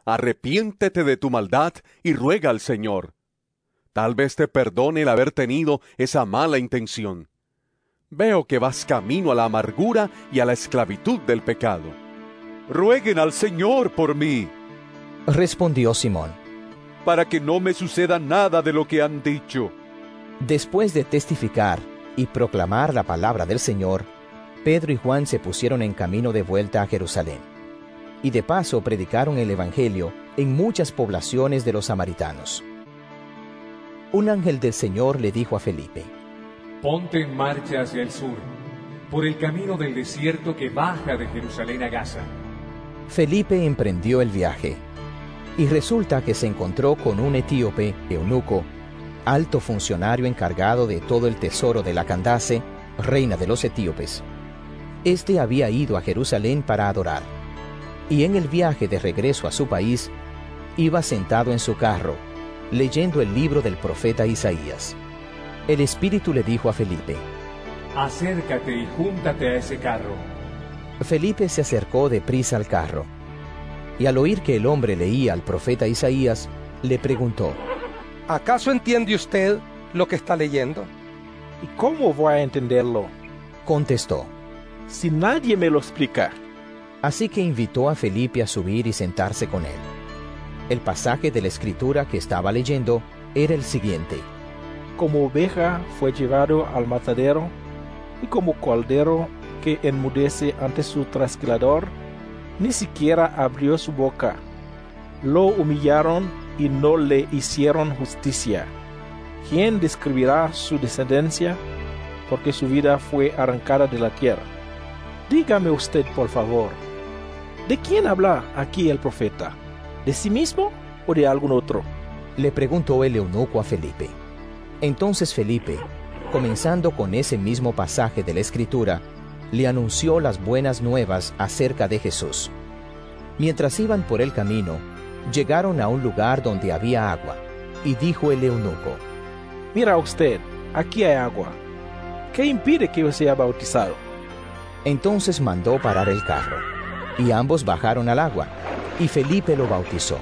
arrepiéntete de tu maldad y ruega al Señor. Tal vez te perdone el haber tenido esa mala intención. Veo que vas camino a la amargura y a la esclavitud del pecado. Rueguen al Señor por mí, respondió Simón. para que no me suceda nada de lo que han dicho. Después de testificar y proclamar la palabra del Señor, Pedro y Juan se pusieron en camino de vuelta a Jerusalén. Y de paso predicaron el Evangelio en muchas poblaciones de los samaritanos. Un ángel del Señor le dijo a Felipe: Ponte en marcha hacia el sur, por el camino del desierto que baja de Jerusalén a Gaza. Felipe emprendió el viaje, y resulta que se encontró con un etíope, eunuco, alto funcionario encargado de todo el tesoro de la Candace, reina de los etíopes. Este había ido a Jerusalén para adorar, y en el viaje de regreso a su país, iba sentado en su carro, leyendo el libro del profeta Isaías. El Espíritu le dijo a Felipe: Acércate y júntate a ese carro. Felipe se acercó deprisa al carro, y al oír que el hombre leía al profeta Isaías, le preguntó: ¿Acaso entiende usted lo que está leyendo? ¿Y cómo voy a entenderlo Contestó. si nadie me lo explica? Así que invitó a Felipe a subir y sentarse con él. El pasaje de la Escritura que estaba leyendo era el siguiente: Como oveja fue llevado al matadero, y como cordero que enmudece ante su trasquilador, ni siquiera abrió su boca. Lo humillaron y no le hicieron justicia. ¿Quién describirá su descendencia? Porque su vida fue arrancada de la tierra. Dígame usted, por favor, ¿de quién habla aquí el profeta? ¿De sí mismo o de algún otro? Le preguntó el eunuco a Felipe. Entonces Felipe, comenzando con ese mismo pasaje de la Escritura, le anunció las buenas nuevas acerca de Jesús. Mientras iban por el camino, llegaron a un lugar donde había agua, y dijo el eunuco: Mira usted, aquí hay agua. ¿Qué impide que yo sea bautizado? Entonces mandó parar el carro, y ambos bajaron al agua, y Felipe lo bautizó.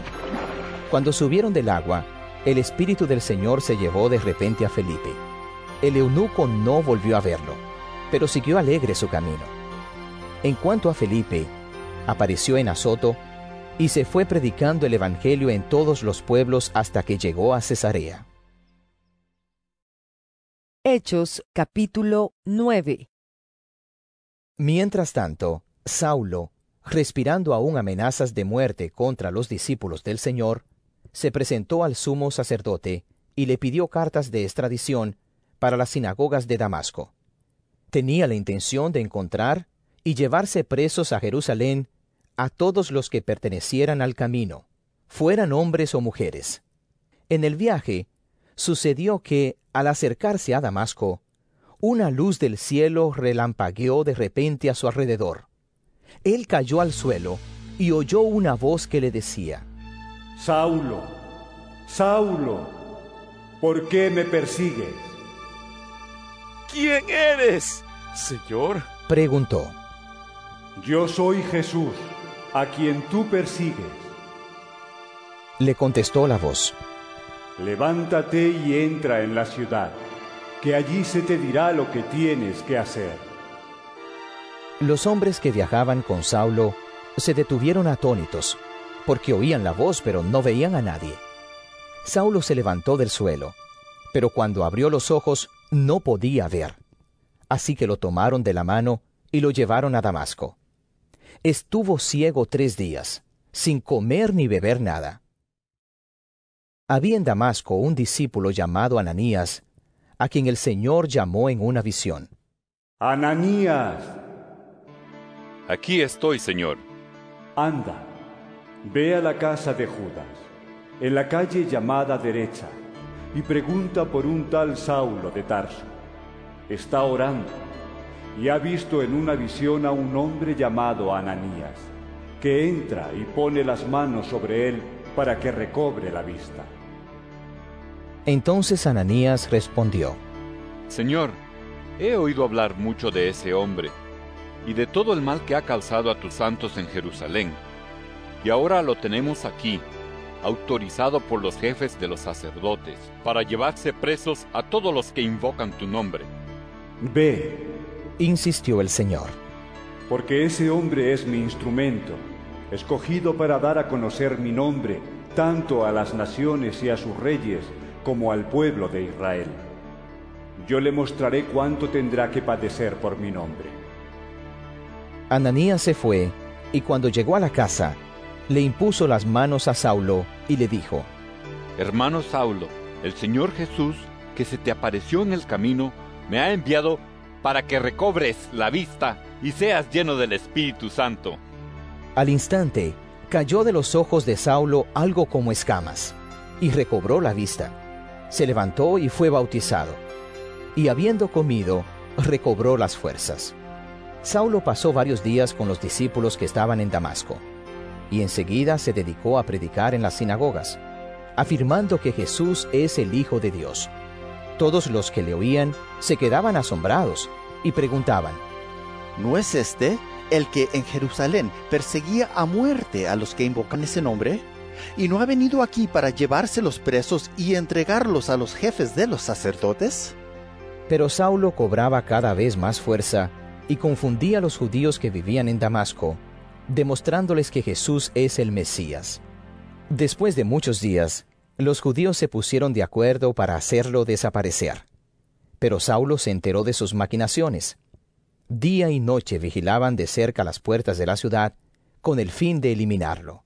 Cuando subieron del agua, el Espíritu del Señor se llevó de repente a Felipe. El eunuco no volvió a verlo, pero siguió alegre su camino. En cuanto a Felipe, apareció en Azoto, y se fue predicando el Evangelio en todos los pueblos hasta que llegó a Cesarea. Hechos capítulo 9. Mientras tanto, Saulo, respirando aún amenazas de muerte contra los discípulos del Señor, se presentó al sumo sacerdote y le pidió cartas de extradición para las sinagogas de Damasco. Tenía la intención de encontrar y llevarse presos a Jerusalén a todos los que pertenecieran al camino, fueran hombres o mujeres. En el viaje, sucedió que, al acercarse a Damasco, una luz del cielo relampagueó de repente a su alrededor. Él cayó al suelo y oyó una voz que le decía: Saulo, Saulo, ¿por qué me persigues? ¿Quién eres, Señor? Preguntó. Yo soy Jesús, a quien tú persigues. Le contestó la voz: Levántate y entra en la ciudad, que allí se te dirá lo que tienes que hacer. Los hombres que viajaban con Saulo se detuvieron atónitos, porque oían la voz pero no veían a nadie. Saulo se levantó del suelo, pero cuando abrió los ojos no podía ver. Así que lo tomaron de la mano y lo llevaron a Damasco. Estuvo ciego 3 días, sin comer ni beber nada. Había en Damasco un discípulo llamado Ananías, a quien el Señor llamó en una visión. Ananías. Aquí estoy, Señor. Anda, ve a la casa de Judas, en la calle llamada Derecha, y pregunta por un tal Saulo de Tarso. Está orando, y ha visto en una visión a un hombre llamado Ananías, que entra y pone las manos sobre él para que recobre la vista. Entonces Ananías respondió: Señor, he oído hablar mucho de ese hombre y de todo el mal que ha causado a tus santos en Jerusalén. y ahora lo tenemos aquí, autorizado por los jefes de los sacerdotes, para llevarse presos a todos los que invocan tu nombre. Ve, insistió el Señor. porque ese hombre es mi instrumento, escogido para dar a conocer mi nombre, tanto a las naciones y a sus reyes, como al pueblo de Israel. Yo le mostraré cuánto tendrá que padecer por mi nombre. Ananías se fue, y cuando llegó a la casa, le impuso las manos a Saulo y le dijo: Hermano Saulo, el Señor Jesús, que se te apareció en el camino, me ha enviado para que recobres la vista y seas lleno del Espíritu Santo. Al instante, cayó de los ojos de Saulo algo como escamas, y recobró la vista. Se levantó y fue bautizado, y habiendo comido, recobró las fuerzas. Saulo pasó varios días con los discípulos que estaban en Damasco, y enseguida se dedicó a predicar en las sinagogas, afirmando que Jesús es el Hijo de Dios. Todos los que le oían se quedaban asombrados y preguntaban: ¿No es este el que en Jerusalén perseguía a muerte a los que invocan ese nombre? ¿Y no ha venido aquí para llevarse los presos y entregarlos a los jefes de los sacerdotes? Pero Saulo cobraba cada vez más fuerza y confundía a los judíos que vivían en Damasco, demostrándoles que Jesús es el Mesías. Después de muchos días, los judíos se pusieron de acuerdo para hacerlo desaparecer. Pero Saulo se enteró de sus maquinaciones. Día y noche vigilaban de cerca las puertas de la ciudad con el fin de eliminarlo.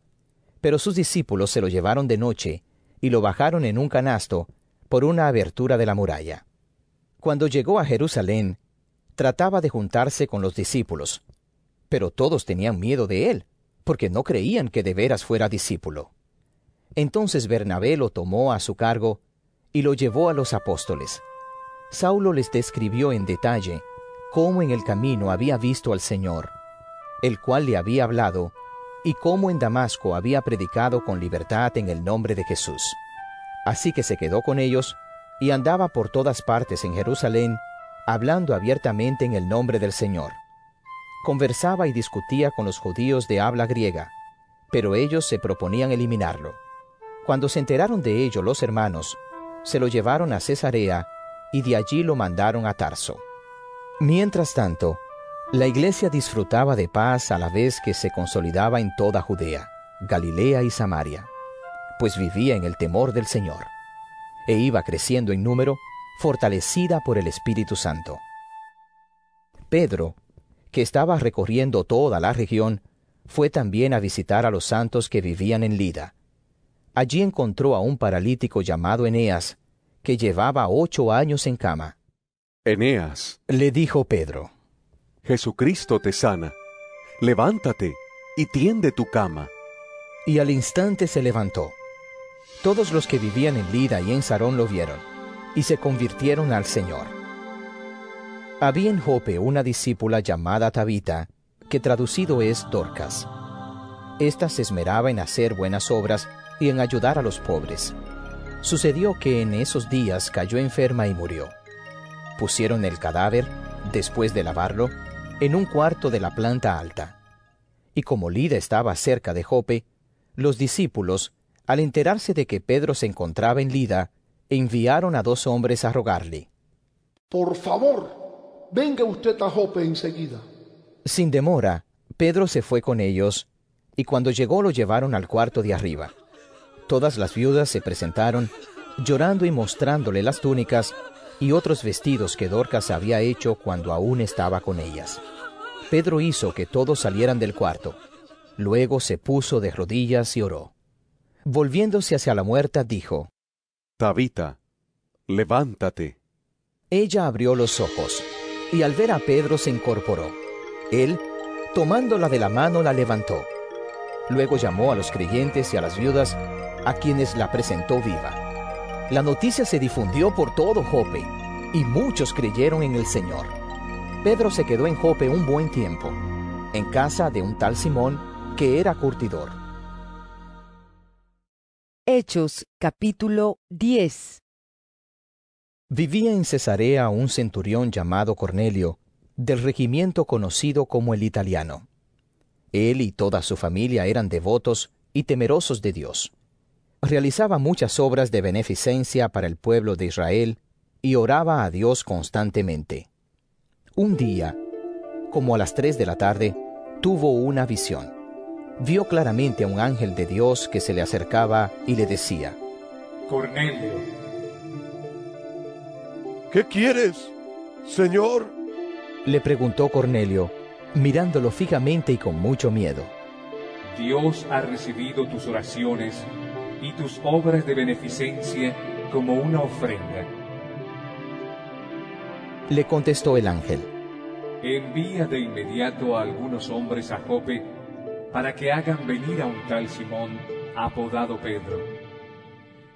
Pero sus discípulos se lo llevaron de noche y lo bajaron en un canasto por una abertura de la muralla. Cuando llegó a Jerusalén, trataba de juntarse con los discípulos, pero todos tenían miedo de él, porque no creían que de veras fuera discípulo. Entonces Bernabé lo tomó a su cargo y lo llevó a los apóstoles. Saulo les describió en detalle cómo en el camino había visto al Señor, el cual le había hablado, y cómo en Damasco había predicado con libertad en el nombre de Jesús. Así que se quedó con ellos y andaba por todas partes en Jerusalén, hablando abiertamente en el nombre del Señor. Conversaba y discutía con los judíos de habla griega, pero ellos se proponían eliminarlo. Cuando se enteraron de ello los hermanos, se lo llevaron a Cesarea y de allí lo mandaron a Tarso. Mientras tanto, la iglesia disfrutaba de paz a la vez que se consolidaba en toda Judea, Galilea y Samaria, pues vivía en el temor del Señor, e iba creciendo en número, fortalecida por el Espíritu Santo. Pedro, que estaba recorriendo toda la región, fue también a visitar a los santos que vivían en Lida. Allí encontró a un paralítico llamado Eneas, que llevaba 8 años en cama. Eneas, Le dijo Pedro: Jesucristo te sana. Levántate y tiende tu cama. Y al instante se levantó. Todos los que vivían en Lida y en Sarón lo vieron, y se convirtieron al Señor. Había en Jope una discípula llamada Tabita, que traducido es Dorcas. Esta se esmeraba en hacer buenas obras y en ayudar a los pobres. Sucedió que en esos días cayó enferma y murió. Pusieron el cadáver, después de lavarlo, en un cuarto de la planta alta. Y como Lida estaba cerca de Jope, los discípulos, al enterarse de que Pedro se encontraba en Lida, enviaron a 2 hombres a rogarle: Por favor, venga usted a Jope enseguida. Sin demora, Pedro se fue con ellos, y cuando llegó lo llevaron al cuarto de arriba. Todas las viudas se presentaron, llorando y mostrándole las túnicas y otros vestidos que Dorcas había hecho cuando aún estaba con ellas. Pedro hizo que todos salieran del cuarto. Luego se puso de rodillas y oró. Volviéndose hacia la muerta, dijo: Tabita, levántate. Ella abrió los ojos, y al ver a Pedro se incorporó. Él, tomándola de la mano, la levantó. Luego llamó a los creyentes y a las viudas, a quienes la presentó viva. La noticia se difundió por todo Jope, y muchos creyeron en el Señor. Pedro se quedó en Jope un buen tiempo, en casa de un tal Simón, que era curtidor. Hechos, capítulo 10. Vivía en Cesarea un centurión llamado Cornelio, del regimiento conocido como el Italiano. Él y toda su familia eran devotos y temerosos de Dios. Realizaba muchas obras de beneficencia para el pueblo de Israel y oraba a Dios constantemente. Un día, como a las 3 de la tarde, tuvo una visión. Vio claramente a un ángel de Dios que se le acercaba y le decía: Cornelio. ¿Qué quieres, Señor? Le preguntó Cornelio, mirándolo fijamente y con mucho miedo. Dios ha recibido tus oraciones y tus obras de beneficencia como una ofrenda. Le contestó el ángel: Envía de inmediato a algunos hombres a Jope para que hagan venir a un tal Simón, apodado Pedro.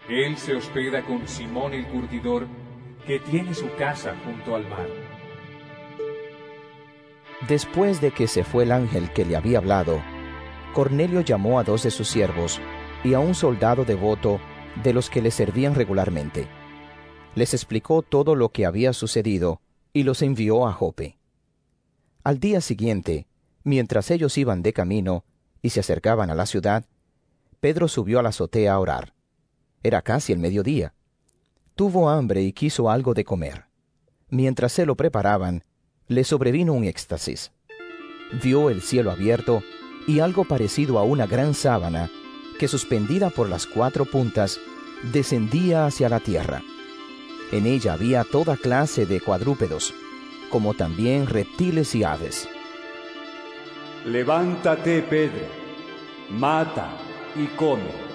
Él se hospeda con Simón el curtidor, que tiene su casa junto al mar. Después de que se fue el ángel que le había hablado, Cornelio llamó a 2 de sus siervos y a un soldado devoto de los que le servían regularmente. Les explicó todo lo que había sucedido y los envió a Jope. Al día siguiente, mientras ellos iban de camino y se acercaban a la ciudad, Pedro subió a la azotea a orar. Era casi el mediodía. Tuvo hambre y quiso algo de comer. Mientras se lo preparaban, le sobrevino un éxtasis. Vio el cielo abierto y algo parecido a una gran sábana que, suspendida por las 4 puntas, descendía hacia la tierra. En ella había toda clase de cuadrúpedos, como también reptiles y aves. Levántate, Pedro, mata y come.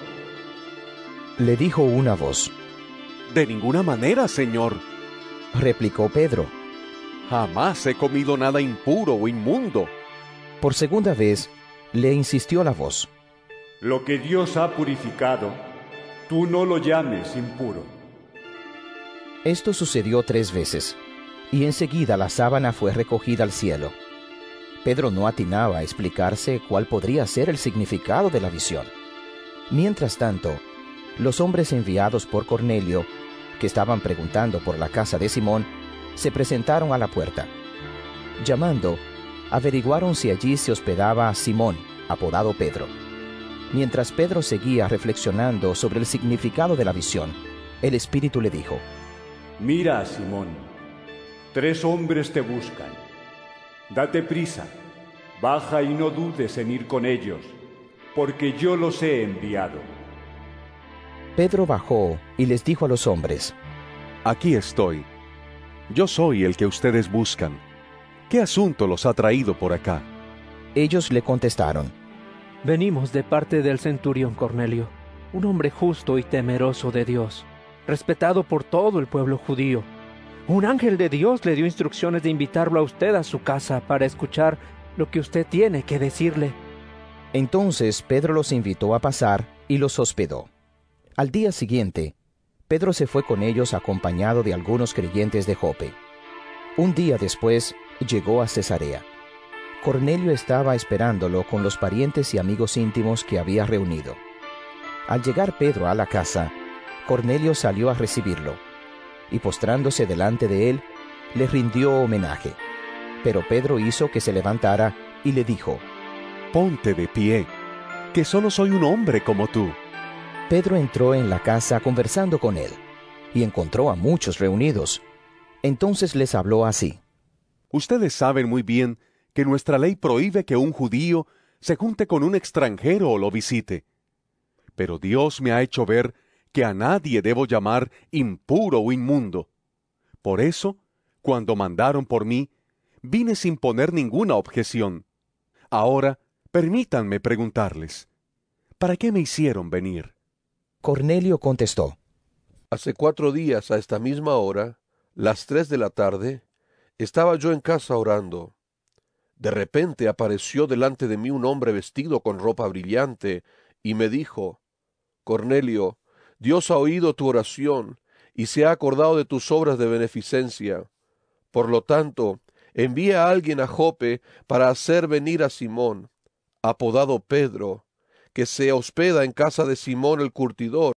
Le dijo una voz. De ninguna manera, Señor, replicó Pedro. Jamás he comido nada impuro o inmundo. Por segunda vez, le insistió la voz. Lo que Dios ha purificado, tú no lo llames impuro. Esto sucedió 3 veces, y enseguida la sábana fue recogida al cielo. Pedro no atinaba a explicarse cuál podría ser el significado de la visión. Mientras tanto, los hombres enviados por Cornelio, que estaban preguntando por la casa de Simón, se presentaron a la puerta. Llamando, averiguaron si allí se hospedaba Simón, apodado Pedro. Mientras Pedro seguía reflexionando sobre el significado de la visión, el Espíritu le dijo: Mira, Simón, 3 hombres te buscan. Date prisa, baja y no dudes en ir con ellos, porque yo los he enviado. Pedro bajó y les dijo a los hombres: Aquí estoy. Yo soy el que ustedes buscan. ¿Qué asunto los ha traído por acá? Ellos le contestaron: Venimos de parte del centurión Cornelio, un hombre justo y temeroso de Dios, respetado por todo el pueblo judío. Un ángel de Dios le dio instrucciones de invitarlo a usted a su casa para escuchar lo que usted tiene que decirle. Entonces Pedro los invitó a pasar y los hospedó. Al día siguiente, Pedro se fue con ellos acompañado de algunos creyentes de Jope. Un día después, llegó a Cesarea. Cornelio estaba esperándolo con los parientes y amigos íntimos que había reunido. Al llegar Pedro a la casa, Cornelio salió a recibirlo, y postrándose delante de él, le rindió homenaje. Pero Pedro hizo que se levantara y le dijo: Ponte de pie, que solo soy un hombre como tú. Pedro entró en la casa conversando con él, y encontró a muchos reunidos. Entonces les habló así: Ustedes saben muy bien que nuestra ley prohíbe que un judío se junte con un extranjero o lo visite. Pero Dios me ha hecho ver que a nadie debo llamar impuro o inmundo. Por eso, cuando mandaron por mí, vine sin poner ninguna objeción. Ahora, permítanme preguntarles, ¿para qué me hicieron venir? Cornelio contestó: Hace 4 días, a esta misma hora, las 3 de la tarde, estaba yo en casa orando. De repente apareció delante de mí un hombre vestido con ropa brillante, y me dijo: Cornelio, Dios ha oído tu oración, y se ha acordado de tus obras de beneficencia. Por lo tanto, envía a alguien a Jope para hacer venir a Simón, apodado Pedro, que se hospeda en casa de Simón el curtidor,